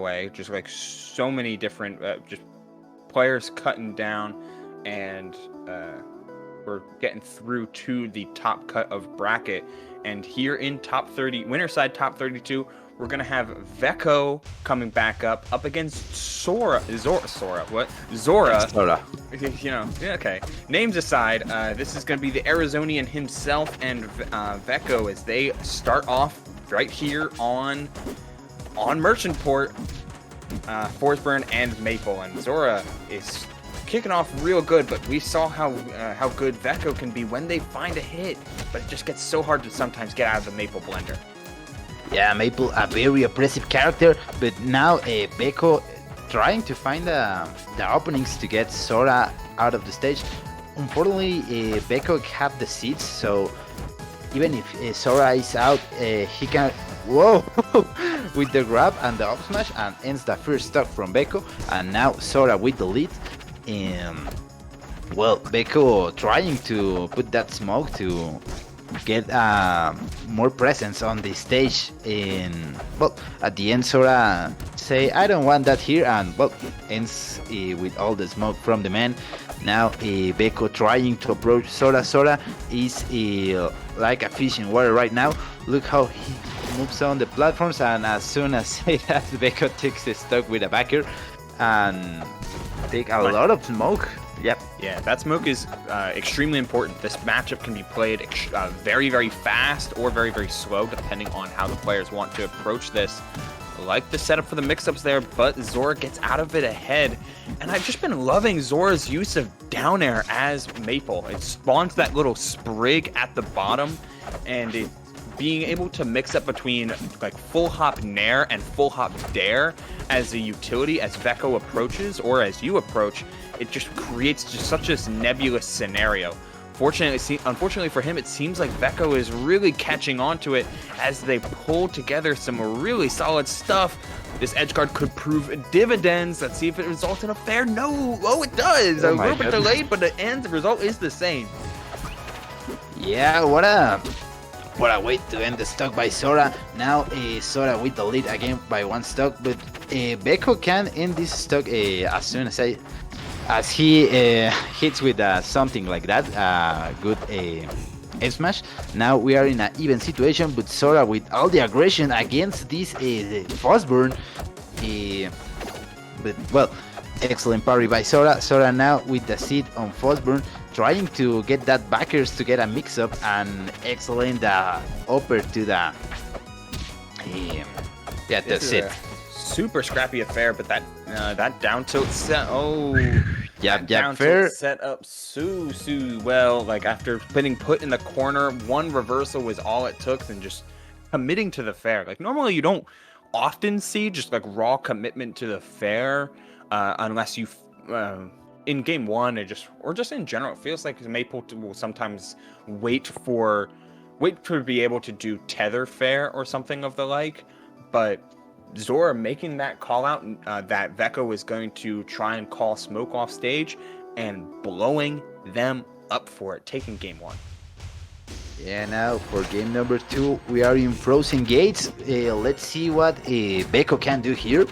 way. Just like so many different just players cutting down, and we're getting through to the top cut of bracket. And here in top 30, winner side top 32, we're gonna have Vecho coming back up against Zora. What? Zora. Zora. You know, yeah, okay. Names aside, this is gonna be the Arizonian himself and Vecho as they start off right here on Merchant Port, Forsburn and Maypul, and Zora is kicking off real good, but we saw how good Vecho can be when they find a hit, but it just gets so hard to sometimes get out of the Maypul blender. Yeah, Maypul, a very oppressive character, but now Vecho trying to find the openings to get Zora out of the stage. Unfortunately, Vecho have the seeds, so even if Zora is out, he can... Whoa! with the grab and the up smash, and ends the first stock from Vecho, and now Zora with the lead. Well, Vecho trying to put that smoke to get more presence on the stage. Well, at the end, Zora say, I don't want that here, and well, ends with all the smoke from the man. Now Vecho trying to approach Zora. Zora is like a fish in water right now. Look how he moves on the platforms, and as soon as Vecho takes the stock with a backer and take a lot of smoke. Yep. Yeah, that smoke is extremely important. This matchup can be played very, very fast or very, very slow, depending on how the players want to approach this. Like the setup for the mix-ups there, but Zora gets out of it ahead. And I've just been loving Zora's use of down air as Maypul. It spawns that little sprig at the bottom, and it being able to mix up between like full hop nair and full hop dare as a utility as Vecho approaches or as you approach, it just creates just such a nebulous scenario. Unfortunately for him, it seems like Vecho is really catching on to it as they pull together some really solid stuff. This edge guard could prove dividends. Let's see if it results in a fair. No! Oh, it does! Oh, a little bit delayed, but the end result is the same. Yeah, what a way to end the stock by Zora. Now Zora with the lead again by one stock, but Vecho can end this stock as soon as he hits with something like that, good F smash. Now we are in an even situation, but Zora with all the aggression against this Forsburn. But well, excellent parry by Zora. Zora now with the seed on Forsburn, trying to get that backers to get a mix-up, and excellent upper to the... yeah, that's it. Super scrappy affair, but that down tilt set... Oh... Yeah, fair. Set up so well. Like, after getting put in the corner, one reversal was all it took, and just committing to the fair. Like, normally you don't often see just like raw commitment to the fair, unless you... in game one, or just in general, it feels like Maypul will sometimes wait to be able to do tether fair or something of the like, but Zora making that call out that Vecho is going to try and call smoke off stage and blowing them up for it, taking game one. Yeah, now for game number 2, we are in Frozen Gates. Let's see what Vecho can do here.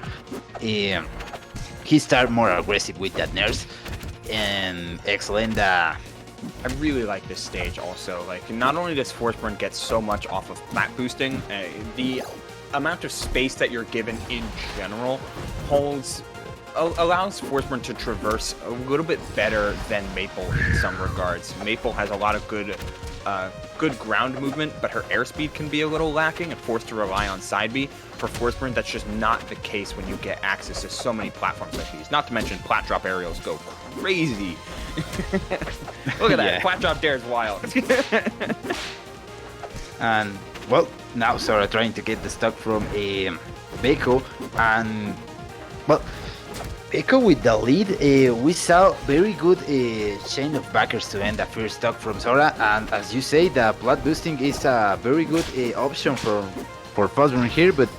He started more aggressive with that nurse, and excellent. I really like this stage also. Like, not only does Forsburn get so much off of plat boosting, the amount of space that you're given in general allows Forsburn to traverse a little bit better than Maypul in some regards. Maypul has a lot of good ground movement, but her airspeed can be a little lacking and forced to rely on side B. For Forsburn, that's just not the case when you get access to so many platforms like these. Not to mention plat drop aerials go crazy. Look at that, plat drop dare is wild. And well, now Zora trying to get the stock from Vecho, and well, Vecho with the lead. We saw very good chain of backers to end the first stock from Zora, and as you say, the plat boosting is a very good option for Forsburn here, but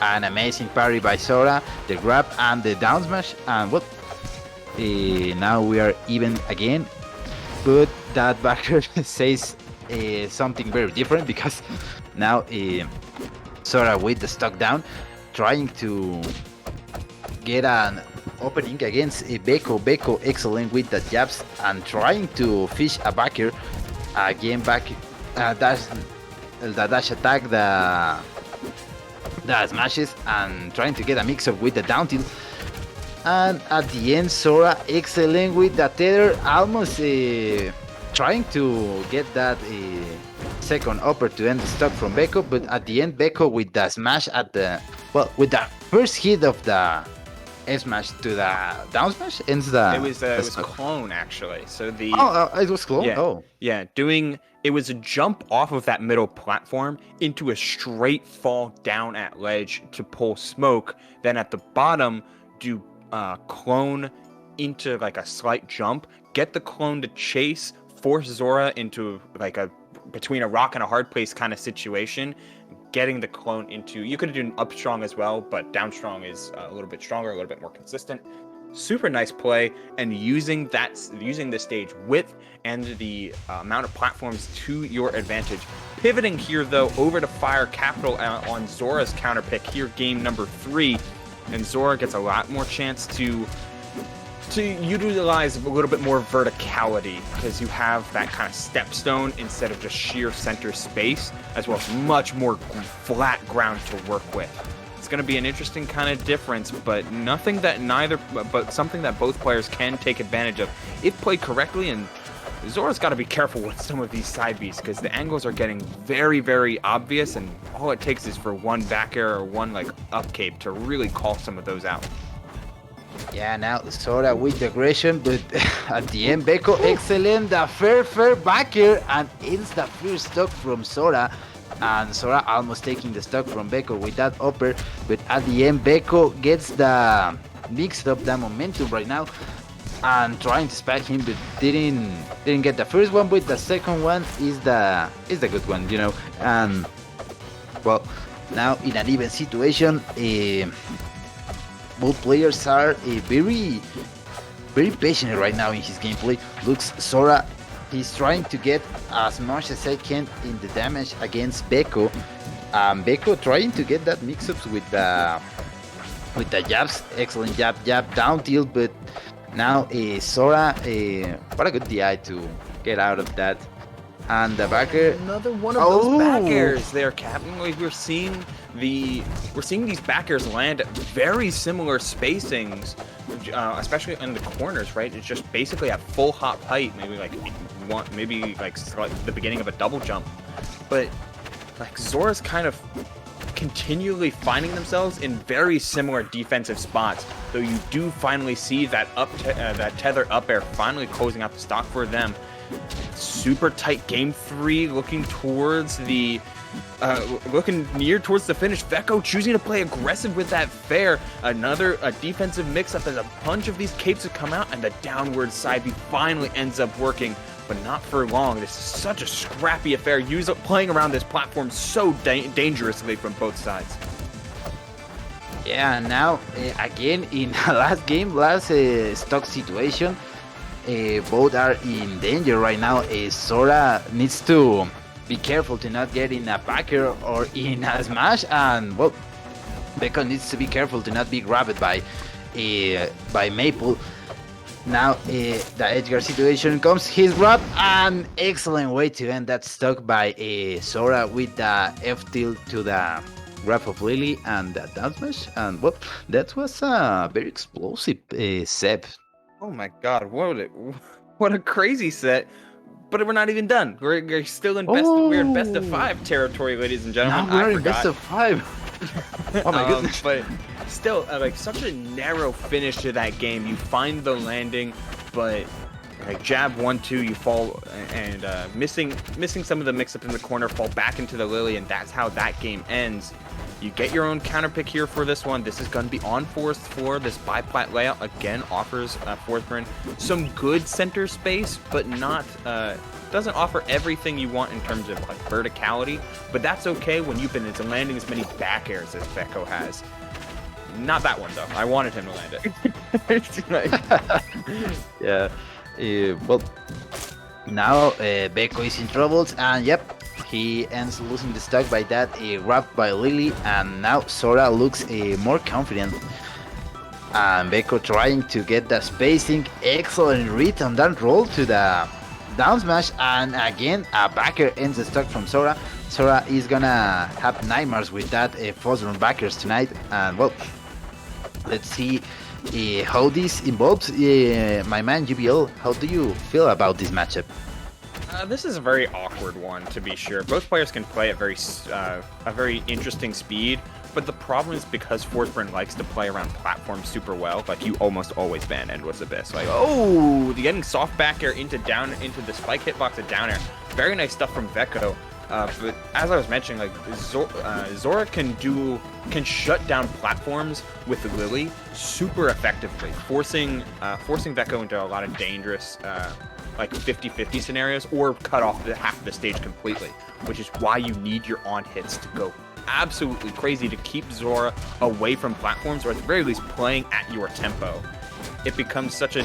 an amazing parry by Zora, the grab and the down smash, and well, now we are even again, but that backer says something very different, because now Zora with the stock down, trying to get an opening against Vecho. Vecho excellent with the jabs and trying to fish a backer. Again back dash the dash attack, the smashes, and trying to get a mix up with the down tilt. And at the end, Zora excellent with the tether, almost trying to get that second upper to end the stock from Vecho, but at the end, Vecho with the smash at the, well, with the first hit of the F smash to the down smash ends the. It was clone actually. So the it was clone. Yeah, it was a jump off of that middle platform into a straight fall down at ledge to pull smoke. Then at the bottom, do clone into like a slight jump, get the clone to chase, force Zora into like a between a rock and a hard place kind of situation, getting the clone into, you could have done up strong as well, but down strong is a little bit stronger, a little bit more consistent. Super nice play, and using the stage width and the amount of platforms to your advantage. Pivoting here though over to fire capital on Zora's counter pick here, game number 3, and Zora gets a lot more chance to utilize a little bit more verticality, because you have that kind of stepstone instead of just sheer center space, as well as much more flat ground to work with. It's going to be an interesting kind of difference, but something that both players can take advantage of if played correctly. And Zora's got to be careful with some of these side beats, because the angles are getting very, very obvious, and all it takes is for one back air or one like up cape to really call some of those out. Yeah, now Zora with the aggression, but at the end, Vecho excellent, the fair back air, and ends the first stock from Zora. And Zora almost taking the stock from Vecho with that upper, but at the end, Vecho gets the mixed up the momentum right now, and trying to spike him, but didn't get the first one, but the second one is the good one, you know. And well, now in an even situation, both players are very patient right now in his gameplay. Looks Zora, he's trying to get as much as I can in the damage against Vecho. Vecho trying to get that mix-ups with the jabs, excellent jab down tilt, but now Zora, what a good DI to get out of that. And the backer, another one of those back airs there, Captain. We're seeing these back airs land at very similar spacings, especially in the corners, right? It's just basically at full hop height, maybe like the beginning of a double jump. But like Zora's kind of continually finding themselves in very similar defensive spots, though you do finally see that that tether up air finally closing out the stock for them. Super tight game 3, looking near towards the finish. Vecho choosing to play aggressive with that fair. Another defensive mix-up as a bunch of these capes have come out, and the downward side B finally ends up working, but not for long. This is such a scrappy affair. Playing around this platform so dangerously from both sides. Yeah, now again in last stock situation, both are in danger right now. Zora needs to be careful to not get in a backer or in a smash, and well, Vecho needs to be careful to not be grabbed by Maypul. Now the Edgar situation comes, his grab, and excellent way to end that stock by Zora with the F tilt to the grab of Lily and the down smash, and well, that was a very explosive set. Oh my god, what a crazy set. But we're not even done. We're still in we're in best of 5 territory, ladies and gentlemen. Now we're in best of 5. Oh my goodness. But still, like such a narrow finish to that game. You find the landing, but like jab 1-2, you fall, and missing some of the mix up in the corner, fall back into the Lily, and that's how that game ends. You get your own counter pick here for this one. This is going to be on forest floor. This biplat layout again offers Forsburn some good center space, but not doesn't offer everything you want in terms of like verticality. But that's okay when you've been landing as many back airs as Vecho has. Not that one though. I wanted him to land it. Yeah. Well, now Vecho is in troubles, and yep, he ends losing the stock by that, wrapped by Lily, and now Zora looks more confident. And Vecho trying to get the spacing. Excellent read on that roll to the down smash. And again, a backer ends the stock from Zora. Zora is gonna have nightmares with that Forsburn backers tonight. And well, let's see how this involves. My man GBL, how do you feel about this matchup? This is a very awkward one, to be sure. Both players can play at a very interesting speed, but the problem is because Forsburn likes to play around platforms super well, like you almost always ban Endless Abyss. Like, oh, getting soft back air into the spike hitbox of down air. Very nice stuff from Vecho. But as I was mentioning, like Zora can shut down platforms with Lily super effectively, forcing Vecho into a lot of dangerous like 50-50 scenarios, or cut off half of the stage completely, which is why you need your on hits to go absolutely crazy to keep Zora away from platforms, or at the very least playing at your tempo. It becomes such an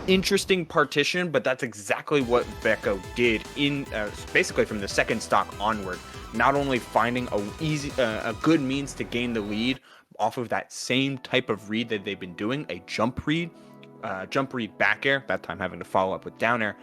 interesting partition, but that's exactly what Vecho did in basically from the second stock onward. Not only finding a good means to gain the lead off of that same type of read that they've been doing, a jump read back air, that time having to follow up with down air,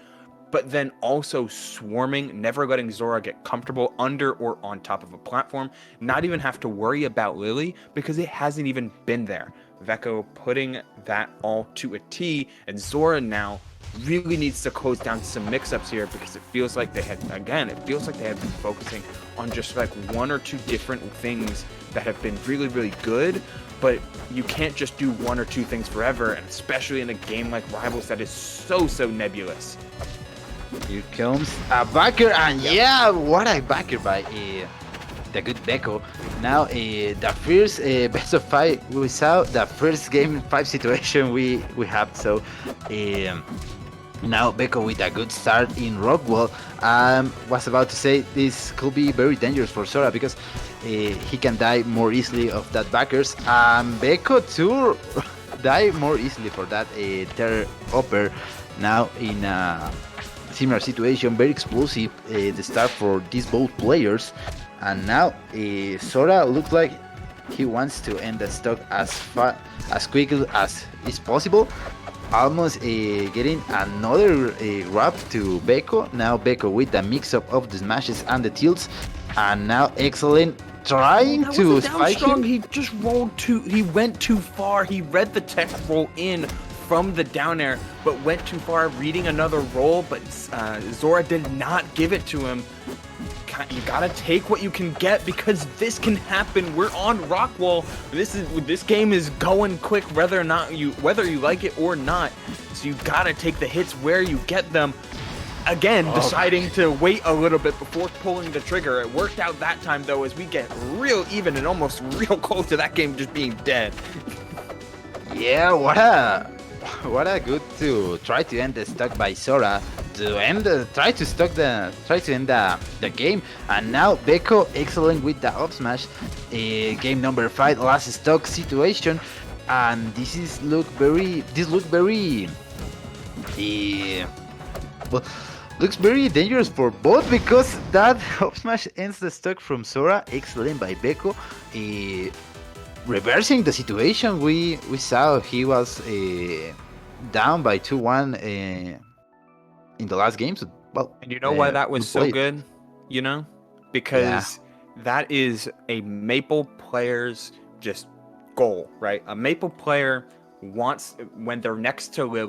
but then also swarming, never letting Zora get comfortable under or on top of a platform, not even have to worry about Lily because it hasn't even been there. Vecho putting that all to a T, and Zora now really needs to close down some mix-ups here because it feels like they had been focusing on just like one or two different things that have been really, really good, but you can't just do one or two things forever, and especially in a game like Rivals that is so nebulous. Here comes a backer, and yeah, what a backer by the good Vecho. Now the first best of 5 we saw, the first game 5 situation we have. So now Vecho with a good start in Rockwall. Was about to say this could be very dangerous for Zora because he can die more easily of that backers. Vecho too die more easily for that third upper. Now in a similar situation, very explosive the start for these both players. And now Zora looks like he wants to end the stock as quickly as is possible. Almost getting another grab to Vecho. Now Vecho with the mix-up of the smashes and the tilts. And now excellent trying to spike him. He just he went too far. He read the tech roll in from the down air, but went too far reading another roll, but Zora did not give it to him. You gotta take what you can get because this can happen. We're on Rockwall. This game is going quick, whether you like it or not. So you gotta take the hits where you get them. Again, deciding to wait a little bit before pulling the trigger. It worked out that time though, as we get real even and almost real close to that game just being dead. Yeah, what a good to try to end the stock by Zora to end try to end the game. And now Vecho excellent with the up smash. Game number 5, last stock situation, and this look very well, looks very dangerous for both because that up smash ends the stock from Zora. Excellent by Vecho. Reversing the situation, we saw he was down by 2-1 in the last game. So, well, and you know why that was so good? You know, because that is a Maypul player's just goal, right? A Maypul player wants, when they're next to Lily,